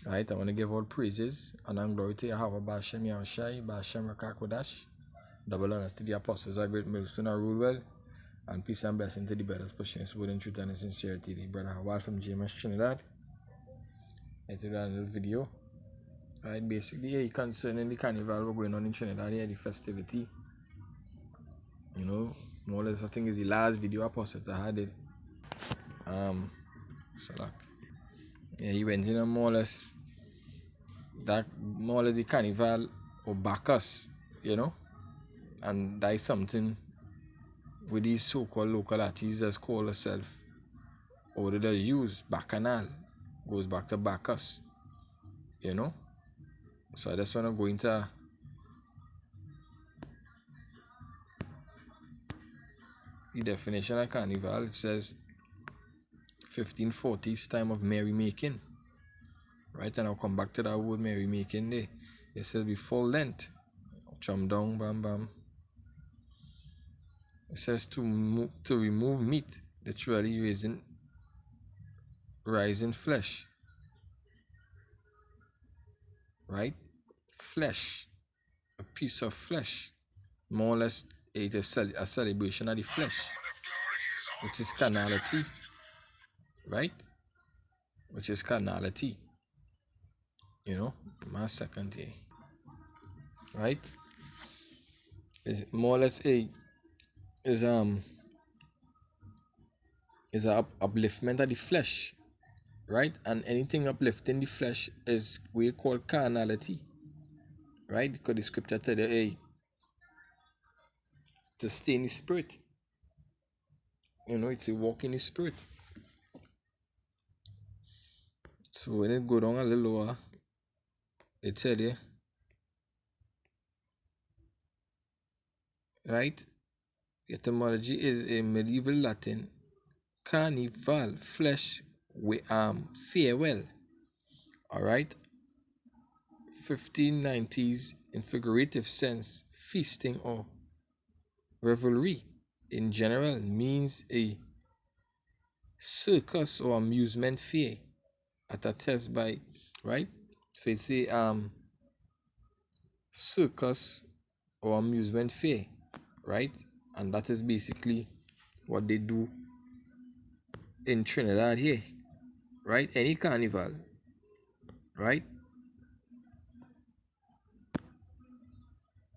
Right, I want to give all praises and glory to Yahweh Bashem Yahushai, Bashem Rakakodash. Double honors to the apostles, our great millstone, our rule well, and peace and blessing to the brothers pushing his word in truth and in sincerity. The brother Howard from James Trinidad. It's a little video. Right, basically, concerning the carnival we're going on in Trinidad here, the festivity. You know, more or less, I think is the last video I posted. I had it. So like, yeah, he went in and more or less the carnival or Bacchus, you know, and that is something with these so-called local artists that call themselves or they just use Bacchanal, goes back to Bacchus, you know. So I just want to go into the definition of carnival. It says 1540s time of merrymaking, right? And I'll come back to that word merrymaking there. It says before Lent, jump down, bam bam. It says to remove meat, literally rising flesh, right? Flesh, a piece of flesh, more or less a celebration of the flesh, which is carnality, right? Which is carnality, you know, my second day, right? It's more or less is a upliftment of the flesh, right? And anything uplifting the flesh is we call carnality, right? Because the scripture tell you, hey, to stay in the spirit. You know, it's a walk in the spirit. So when it go down a little lower, it tell you, right? Etymology is a medieval Latin carnival, flesh with farewell. Alright? 1590s in figurative sense, feasting or revelry in general means a circus or amusement fair at a test by, right? So it's a circus or amusement fair, right? And that is basically what they do in Trinidad here, right? Any carnival, right?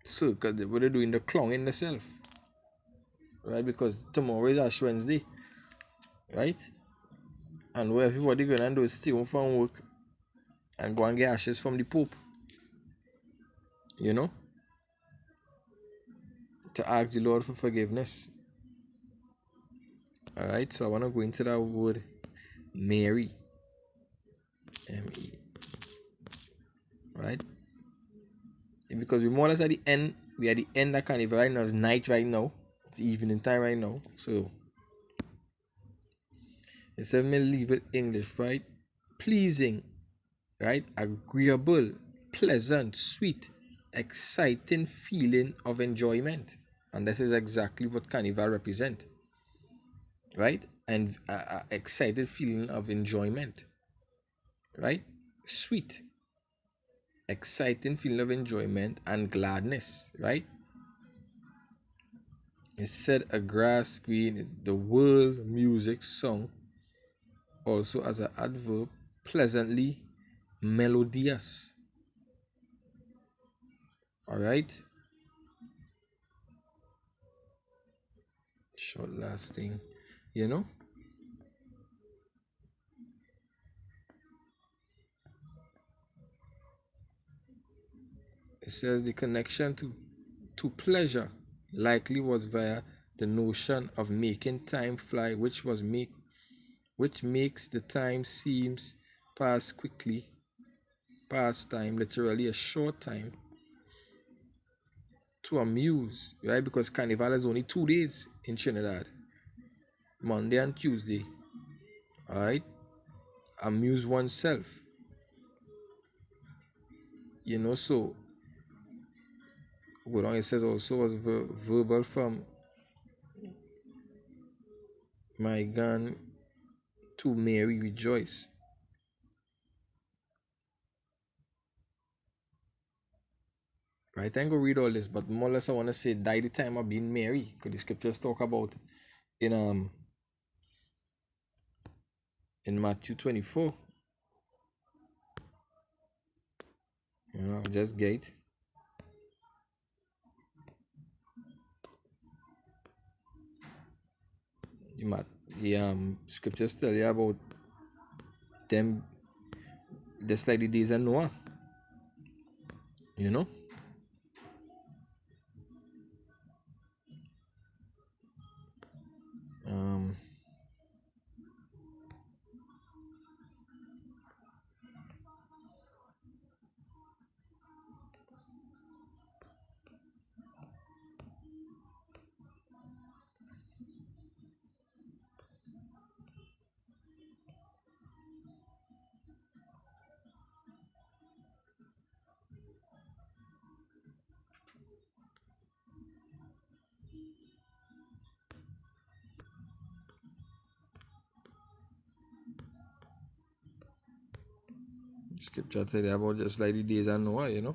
Circus, what they do in the clown in themselves, right? Because tomorrow is Ash Wednesday, right? And what everybody gonna do is stay home from work and go and get ashes from the Pope, you know, to ask the Lord for forgiveness. Alright, so I want to go into that word Mary. M-E. Right? Because we're more or less at the end, we are at the end of carnival right now. It's night right now. It's evening time right now. So it's a medieval English, right? Pleasing, right? Agreeable, pleasant, sweet, exciting feeling of enjoyment. And this is exactly what carnival represent, right? And excited feeling of enjoyment, right? Sweet, exciting feeling of enjoyment and gladness, right? It said a grass green, the world music song also as an adverb, pleasantly melodious. All right. Short lasting, you know. It says the connection to pleasure likely was via the notion of making time fly, which makes the time seems pass quickly, pass time, literally a short time, to amuse, right? Because carnival is only 2 days in Trinidad, Monday and Tuesday, all right? Amuse oneself, you know. So what it says also was verbal from my gun to Mary rejoice, Right? I ain't gonna read all this, but more or less I wanna say die the time of being Mary. Because the scriptures talk about in in Matthew 24. Just gate. You might the scriptures tell you about them just like the days of Noah, you know. Um Scripture tell you about just like the days of Noah, you know.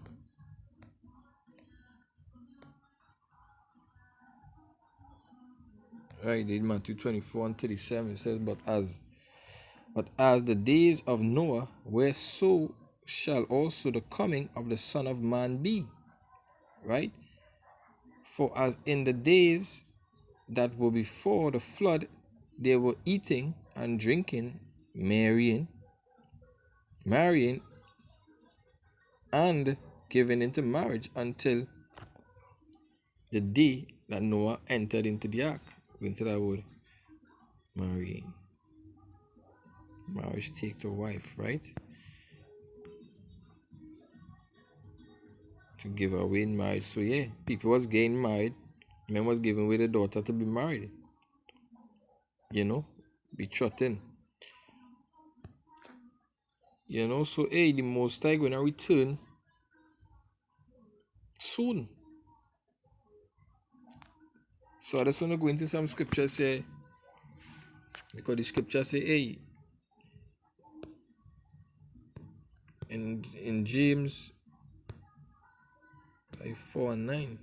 Right, in Matthew 24 and 37 it says, but as the days of Noah were, so shall also the coming of the Son of Man be. Right? For as in the days that were before the flood, they were eating and drinking, marrying, and giving into marriage until the day that Noah entered into the ark. Into that word, marrying. Marriage take the wife, right? To give away in marriage. So yeah, people was getting married. Men was giving away the daughter to be married. You know, betrothed. You know, so hey, the Most High gonna return soon. So I just want to go into some scriptures say, because the scriptures say, hey, in James 4 and 9,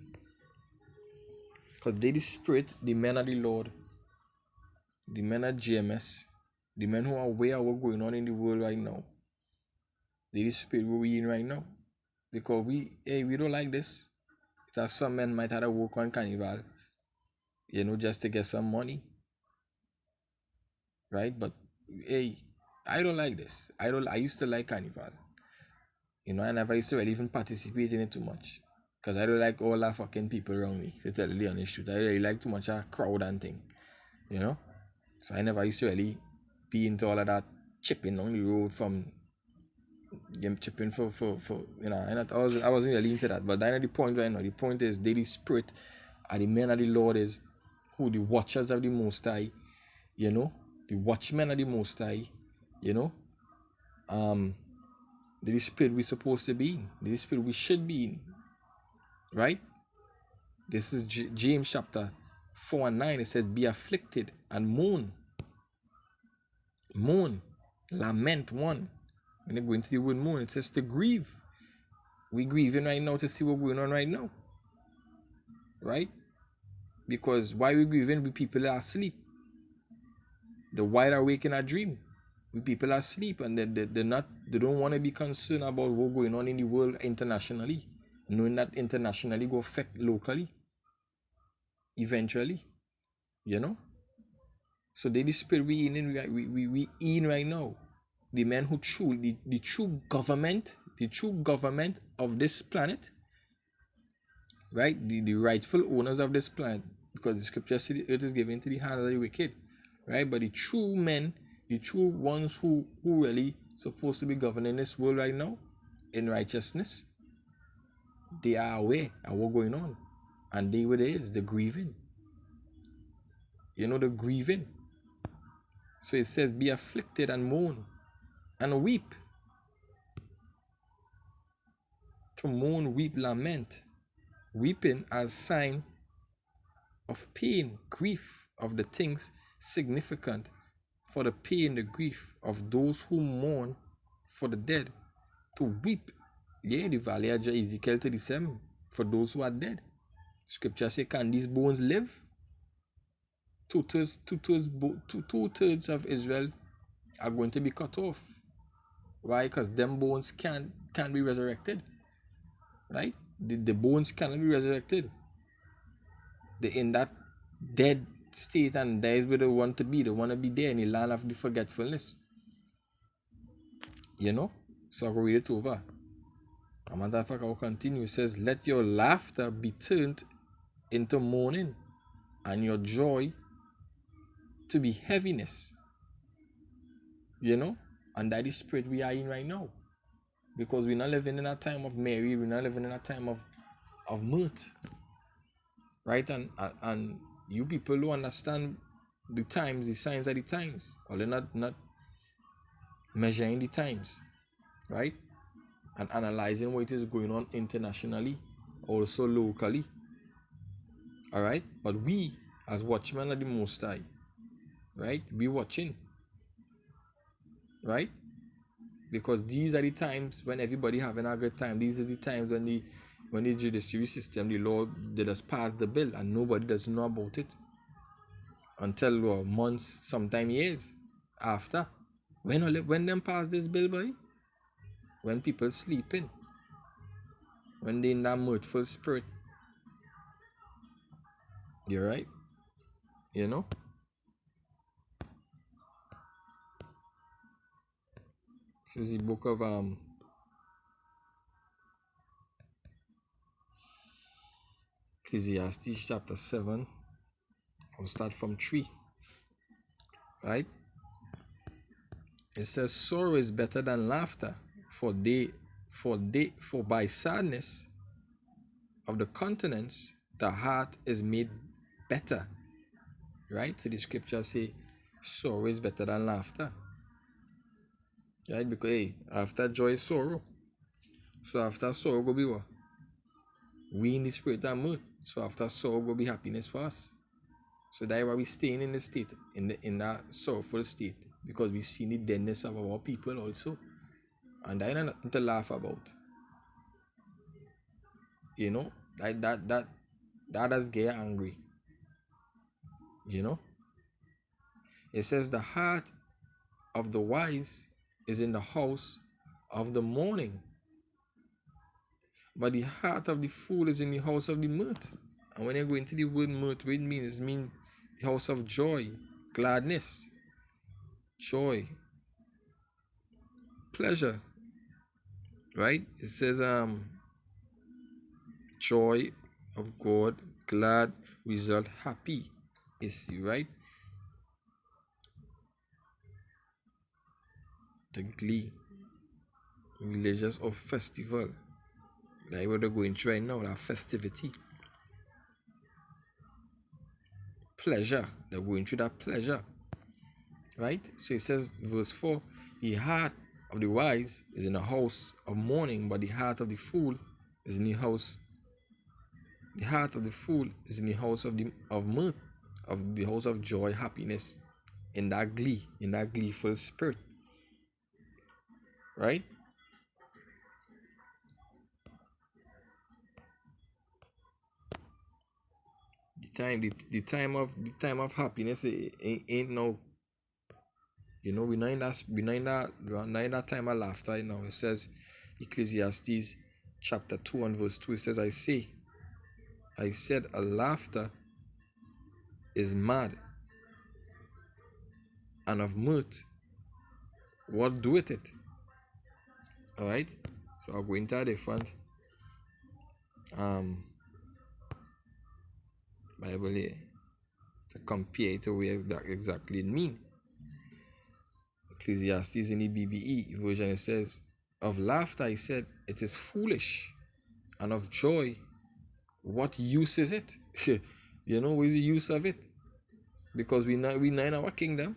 because they the spirit, the men of the Lord, the men of GMS, the men who are aware of what's going on in the world right now, they the spirit where we in right now. Because we don't like this. That some men might have to work on carnival, just to get some money. Right? But hey, I don't like this. I used to like carnival. I never used to really even participate in it too much. Because I don't like all that fucking people around me, to tell you the honest truth. I really like too much a crowd and thing. So I never used to really be into all of that chipping on the road from them chipping for I wasn't really into that. But then the point right now, the point is daily spirit and the men of the Lord is who the watchers of the Most High, the watchmen of the Most High, the spirit we're supposed to be in, the spirit we should be in, right? This is James chapter 4 and 9. It says, be afflicted and mourn, lament one. When you go into the word mourn, it says to grieve. We're grieving right now to see what's going on right now, right? Because why we grieving? We people are asleep. The wide awake in a dream. We people are asleep, and they don't want to be concerned about what's going on in the world internationally, knowing that internationally go affect locally eventually, so the spirit we in right now, the men who the true government of this planet, right? The rightful owners of this planet, because the scripture says the earth is given to the hands of the wicked, right? But the true men, the true ones who really supposed to be governing this world right now in righteousness, they are aware of what's going on, and they what it is, the grieving. The grieving. So it says, be afflicted and mourn and weep. To mourn, weep, lament. Weeping as sign of pain, grief of the things significant for the pain, the grief of those who mourn for the dead. To weep. Yeah, the valley of Ezekiel 37. for those who are dead. Scripture say, can these bones live? Two-thirds of Israel are going to be cut off. Why? Because them bones can't be resurrected. Right? The bones cannot be resurrected. They're in that dead state, and that is where they want to be. They want to be there in the land of the forgetfulness. You know? So I'll read it over. A matter of fact, I'll continue. It says, let your laughter be turned into mourning, and your joy to be heaviness. You know? And that is the spirit we are in right now. Because we're not living in a time of Mary, we're not living in a time of mirth. Right? And you people who understand the times, the signs of the times, or they're not measuring the times, right? And analyzing what is going on internationally, also locally. Alright? But we, as watchmen of the Most High, right? We watching. Right? Because these are the times when everybody having a good time. These are the times when the judiciary system, the law, they just pass the bill and nobody does know about it until months, sometimes years after. When them pass this bill, boy? When people sleeping, when they in that mirthful spirit. You're right. You know? This is the book of Ecclesiastes chapter 7. I'll start from 3. Right? It says, sorrow is better than laughter, for by sadness of the countenance the heart is made better. Right? So the scriptures say sorrow is better than laughter. Right? Because after joy is sorrow. So after sorrow go be what? We in the spirit and mirth. So after sorrow go be happiness for us. So that's why we staying in the state, in that sorrowful state, because we see the deadness of our people also. And that ain't nothing to laugh about. You know, that does get angry. You know? It says the heart of the wise is in the house of the mourning, but the heart of the fool is in the house of the mirth. And when you go into the word mirth, what it means? It means the house of joy, gladness, joy, pleasure. Right? It says joy of God, glad, result, happy. Is right? The glee, religious or festival. Like what they're going through right now, that festivity. Pleasure. They're going through that pleasure. Right? So it says, verse 4, the heart of the wise is in the house of mourning, but the heart of the fool is in the house. The heart of the fool is in the house of mirth, of the house of joy, happiness, in that glee, in that gleeful spirit. Right? The time of happiness ain't no. You know, we're not in that time of laughter. You know, it says Ecclesiastes chapter 2 and verse 2. It says, I said a laughter is mad, and of mirth what doeth it? Alright? So I'll go into a different Bible here to compare it to where that exactly mean. Ecclesiastes in the BBE version, it says, of laughter I said it is foolish, and of joy what use is it? You know, what is the use of it? Because we not in our kingdom.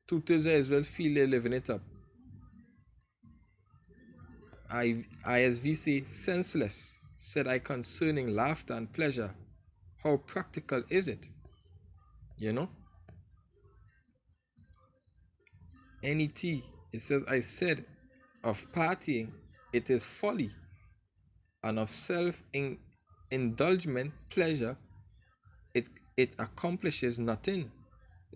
Two-thirds of Israel feel they're living it up. ISV say, senseless, said I concerning laughter and pleasure. How practical is it? You know? NET, it says, I said of partying, it is folly, and of self indulgent pleasure, it accomplishes nothing,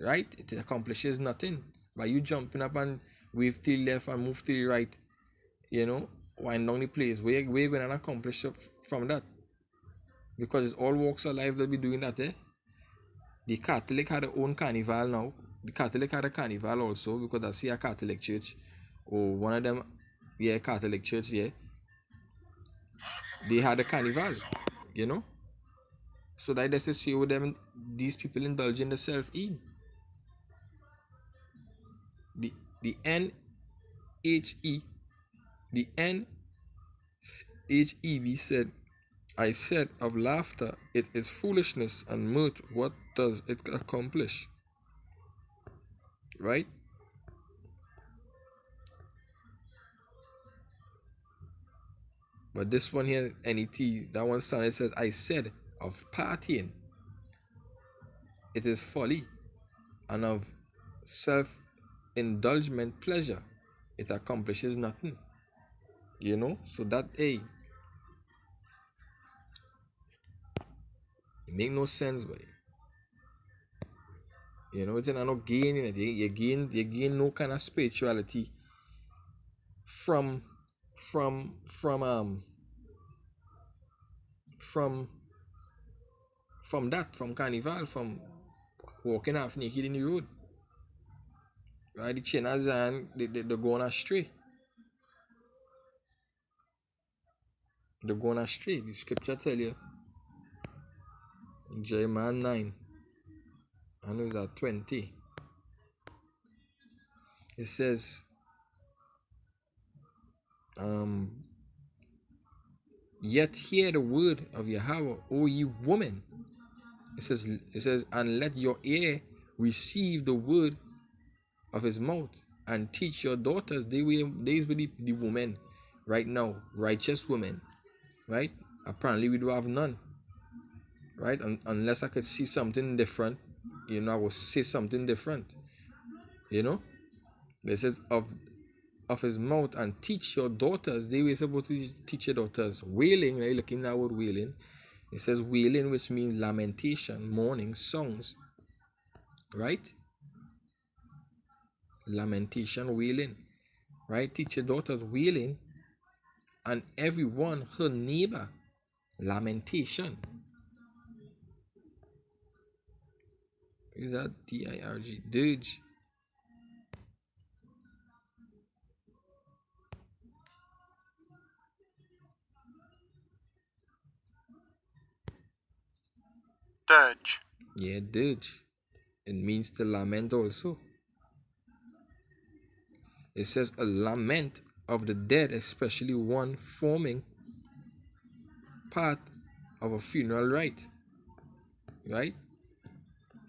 right? It accomplishes nothing by you jumping up and wave to the left and move to the right, wind down the place. Where you gonna accomplish from that? Because it's all walks of life that be doing that, eh? The Catholic had their own carnival now. The Catholic had a carnival also, because I see a Catholic church, or one of them, yeah, Catholic church, yeah. They had a carnival, you know. So that is to show them these people indulging themselves in. The the NHE the NHEV said, I said of laughter, it is foolishness, and mirth, what does it accomplish? Right? But this one here, NET, that one standard says, I said of partying, it is folly, and of self indulgent pleasure, it accomplishes nothing. So that, hey, it make no sense, but it's not gaining it. You gain no kind of spirituality from from from um from from carnival, from walking half naked in the road. Right? The chinas and they're going astray. They're going astray. The scripture tell you in Jeremiah 9, and it's at 20. It says, yet hear the word of Yahweh, O ye women. It says, and let your ear receive the word of his mouth, and teach your daughters. They will the women right now, righteous women, right? Apparently we do have none, right? Unless I could see something different, I will say something different. It says of his mouth, and teach your daughters. They were supposed to teach your daughters wailing. Right? Looking at that word wailing, it says wailing, which means lamentation, mourning, songs, right? Lamentation, wailing, right? Teach your daughters wailing, and everyone her neighbor lamentation. Is that dirg? Dirge. Dirge. Yeah, dirge. It means to lament also. It says a lament of the dead, especially one forming part of a funeral rite, right?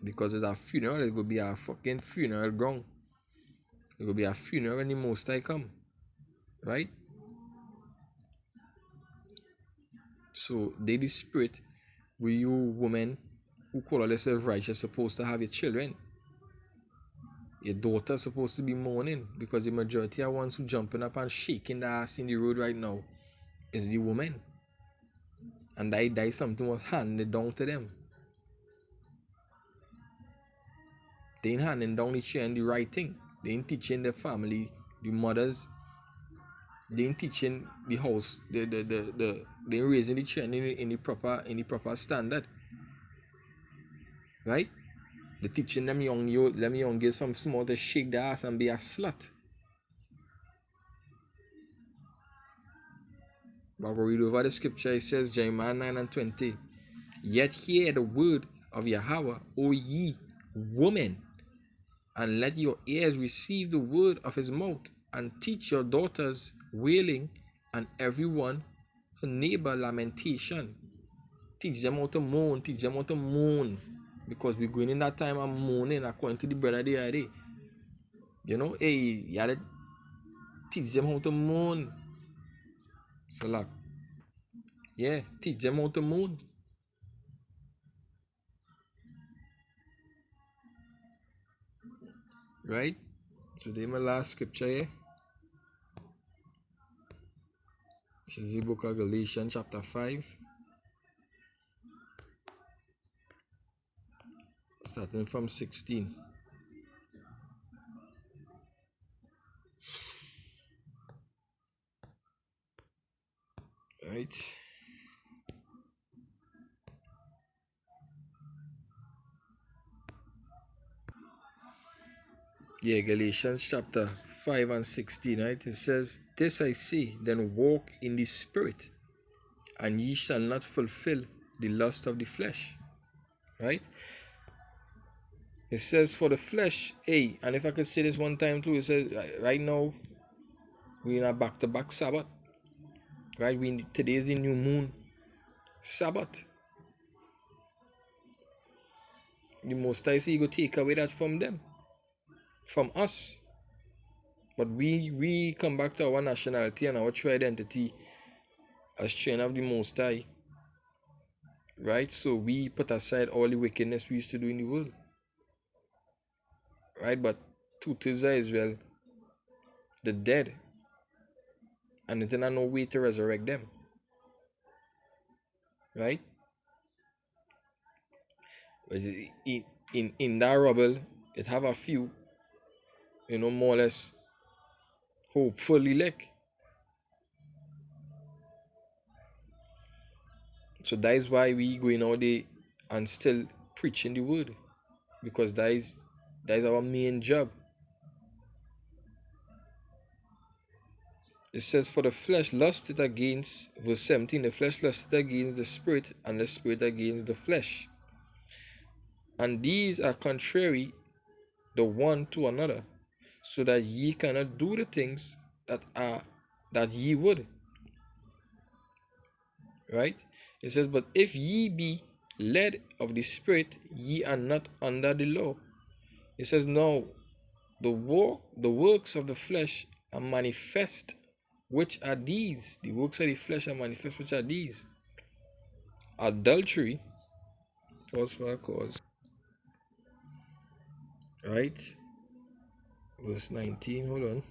Because it's a funeral, it could be a fucking funeral ground. It could be a funeral when the Most High come, right? So they the spirit with you women who call yourself righteous supposed to have your children. Your daughter's supposed to be mourning, because the majority of ones who jumping up and shaking their ass in the road right now is the woman. And that something was handed down to them. They ain't handing down the children the right thing. They ain't teaching the family, the mothers. They ain't teaching the house, they ain't raising the children in the proper standard. Right? They teaching them young girls from small to shake their ass and be a slut. But we read over the scripture, it says, Jeremiah 9 and 20. Yet hear the word of Yahweh, O ye women, and let your ears receive the word of his mouth, and teach your daughters wailing, and everyone her neighbor lamentation. Teach them how to mourn, because we're going in that time of mourning according to the brother the other day. Hey, you gotta teach them how to mourn. Salak. Yeah, teach them how to mourn. Right? So, this is my last scripture here. This is the book of Galatians chapter 5, starting from 16. Right? Yeah, Galatians chapter 5 and 16, right? It says, "This I say, then walk in the Spirit, and ye shall not fulfill the lust of the flesh." Right? It says, for the flesh, hey, and if I could say this one time too, it says, right now, we're in a back-to-back Sabbath. Right? Today is the new moon Sabbath. The Most High say, He go take away that from them, from us. But we come back to our nationality and our true identity as children of the Most High. Right? So we put aside all the wickedness we used to do in the world. Right? But two-thirds of Israel, the dead, and it didn't no way to resurrect them. Right? But in that rubble, it have a few, more or less hopefully elect. So that is why we going out there and still preaching the word, because that is our main job. It says, for the flesh lusted against, verse 17, the flesh lusted against the spirit, and the spirit against the flesh. And these are contrary the one to another, so that ye cannot do the things that ye would. Right? It says, but if ye be led of the Spirit, ye are not under the law. It says, no, the works of the flesh are manifest, which are these. The works of the flesh are manifest, which are these: adultery, cause for a cause. Right? Verse 19, hold on.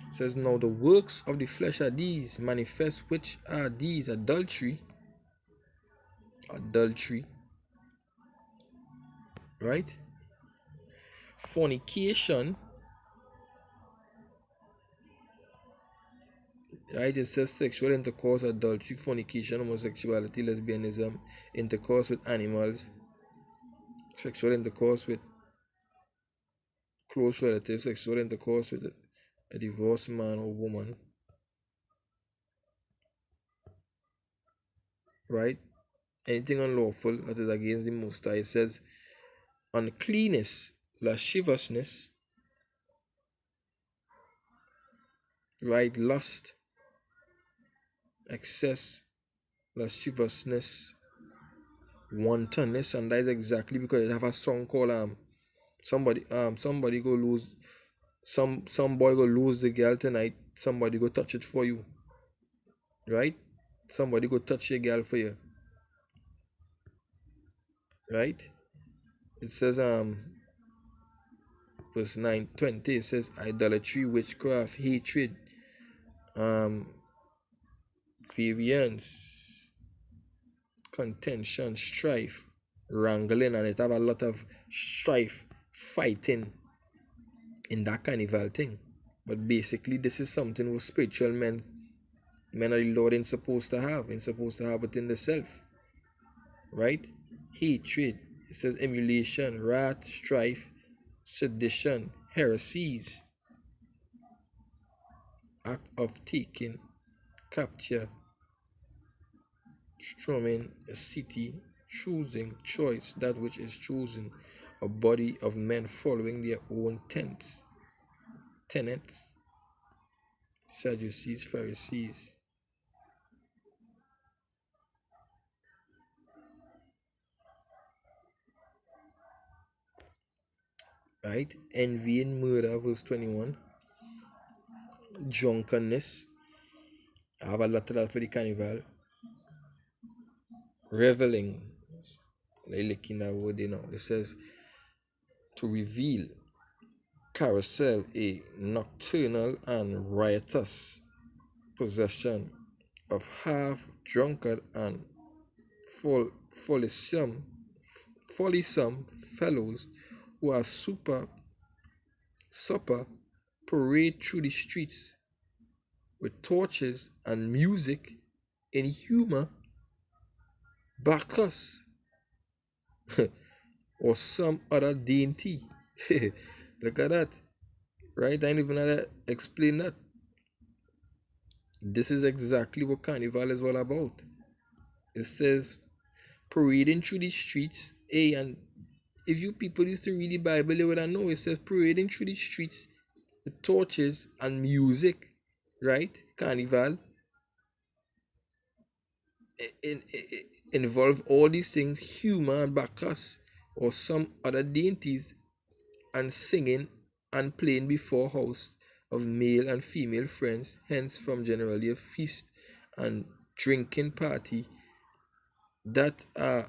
It says, now the works of the flesh are these, manifest, which are these: adultery, right? Fornication, right? It says sexual intercourse, adultery, fornication, homosexuality, lesbianism, intercourse with animals, sexual intercourse with close relatives, sexual intercourse with a divorced man or woman, right? Anything unlawful that is against the Most High. It says uncleanness, lasciviousness, right? Lust, excess, lasciviousness, wantonness, and that is exactly because I have a song called somebody go lose some boy go lose the girl tonight, somebody go touch it for you, right? Somebody go touch your girl for you, right? It says verse 9:20, it says idolatry, witchcraft, hatred, variance, contention, strife, wrangling, and it have a lot of strife, fighting in that carnival thing. But basically, this is something where spiritual men of the Lord ain't supposed to have. Ain't supposed to have it in the self. Right? Hatred. It says emulation, wrath, strife, sedition, heresies, act of taking capture, storming a city, choosing, choice, that which is chosen, a body of men following their own tenets, Sadducees, Pharisees. Right? Envy and murder, verse 21. Drunkenness. I have a lot of that for the carnival. Reveling. Like looking that word, it says to reveal, carousel, a nocturnal and riotous procession of half-drunkard and frolicsome fellows who are supper parade through the streets with torches and music in humor, Bacchus, or some other deity. Look at that, right? I didn't even know to explain that. This is exactly what carnival is all about. It says parading through the streets. Hey, and if you people used to read the Bible, you would have know it says parading through the streets with torches and music, right? Carnival involve all these things, humor and Bacchus or some other deities, and singing and playing before house of male and female friends, hence from generally a feast and drinking party that are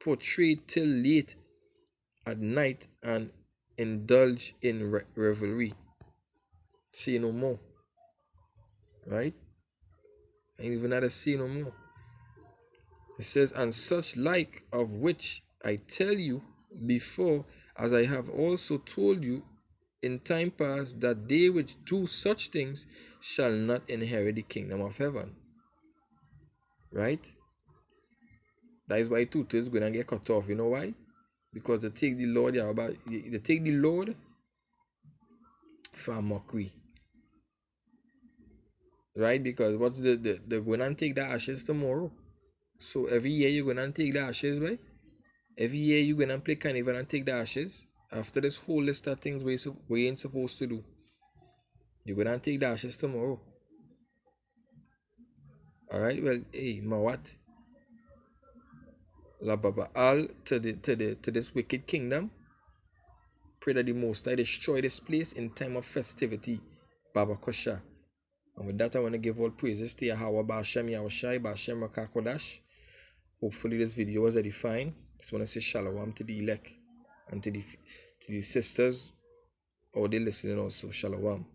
portrayed till late at night and indulge in revelry. Say no more, right? I ain't even had to say no more. It says, and such like of which I tell you before, as I have also told you in time past, that they which do such things shall not inherit the kingdom of heaven. Right? That is why two-thirds going to get cut off. You know why? Because they take the Lord, they take the Lord for a mockery. Right? Because what they're going to take the ashes tomorrow. So every year you're going to take the ashes, right? Every year you're going to play carnival and take the ashes. After this whole list of things we ain't supposed to do. You're going to take the ashes tomorrow. Alright, well, hey, Mawat. La Baba Al to this wicked kingdom. Pray that the Most High destroy this place in time of festivity. Baba Kosha. And with that, I want to give all praises to Yahweh Ba'ashem Yahushai Ba'ashem Rakakodash. Hopefully this video was edifying. Just want to say shalom to the elect and to the sisters or they listening also. Shalom.